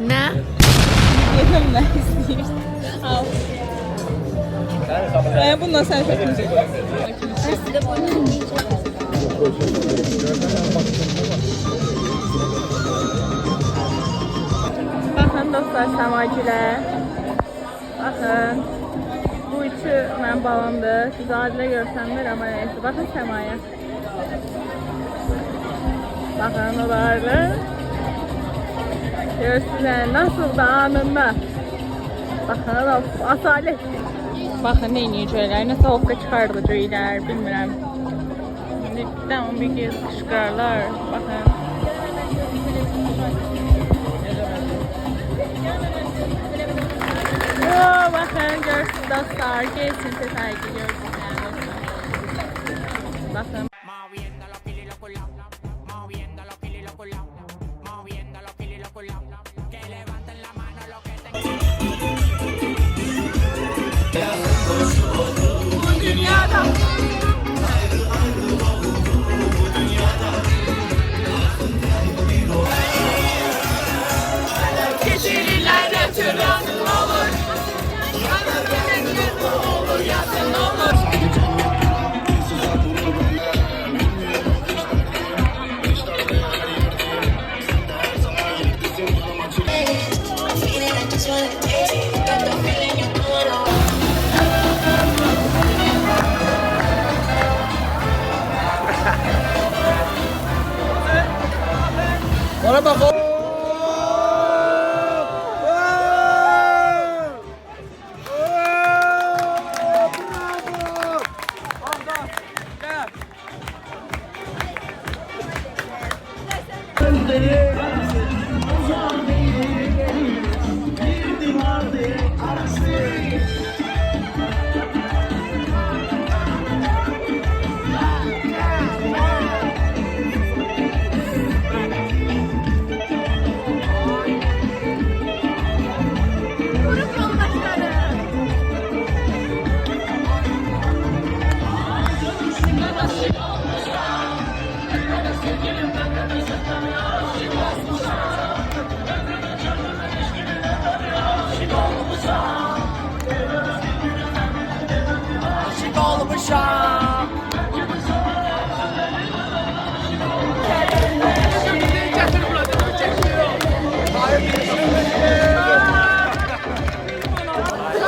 Ne? Yedim ne istiyorsun? Al. Bununla sen çekmişsin. Bakın dostlar, səmacilər. Bakın. Bu üçü mənim balamdır. Siz adilə görsənmir ama neyse. Bakın səmaya. Bakın olardı. Görsünler nasıl da anında. Bakın da asalet. Bakın ne iniyəcəklər, nə savukka çıxardacaqlar, bilmirəm. Şimdi bir kez qışqırarlar. Bakın. Bakın görsün dostlar, gelsin sergi görsünler dostlar. Bakın. Bana bak o.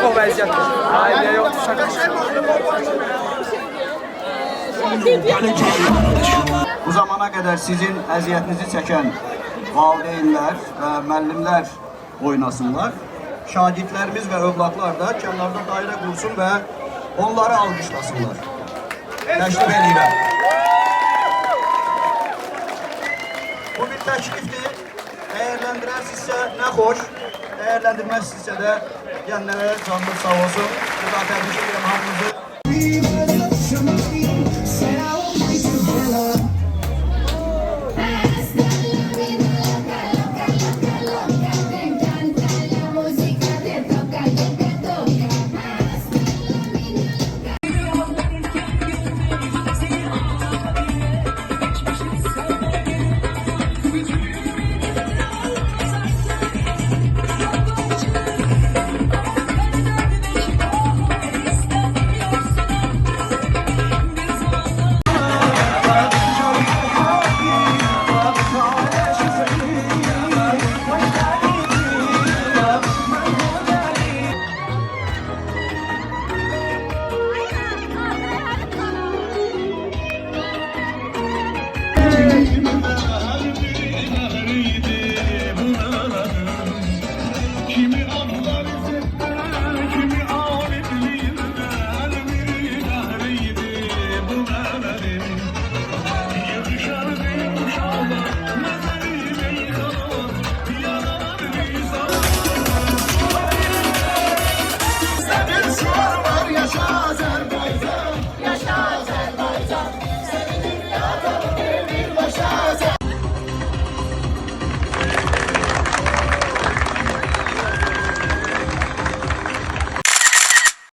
O vəziyyətdir. Ailəyə yoxdur, şaka. Bu zamana kadar sizin əziyyətinizi çəkən valideynlər və müəllimlər oynasınlar. Şagirdlərimiz və övladlar da kənarda dairə qursun və onları alqışlasınlar. Təşrif edirəm. Bu bir təklifdir. Dəyərləndirərsizsə nə xoş, dəyərləndirməzsizsə də gələnlərə canlı sağ olsun. Burada təbrik edirəm hamınızı.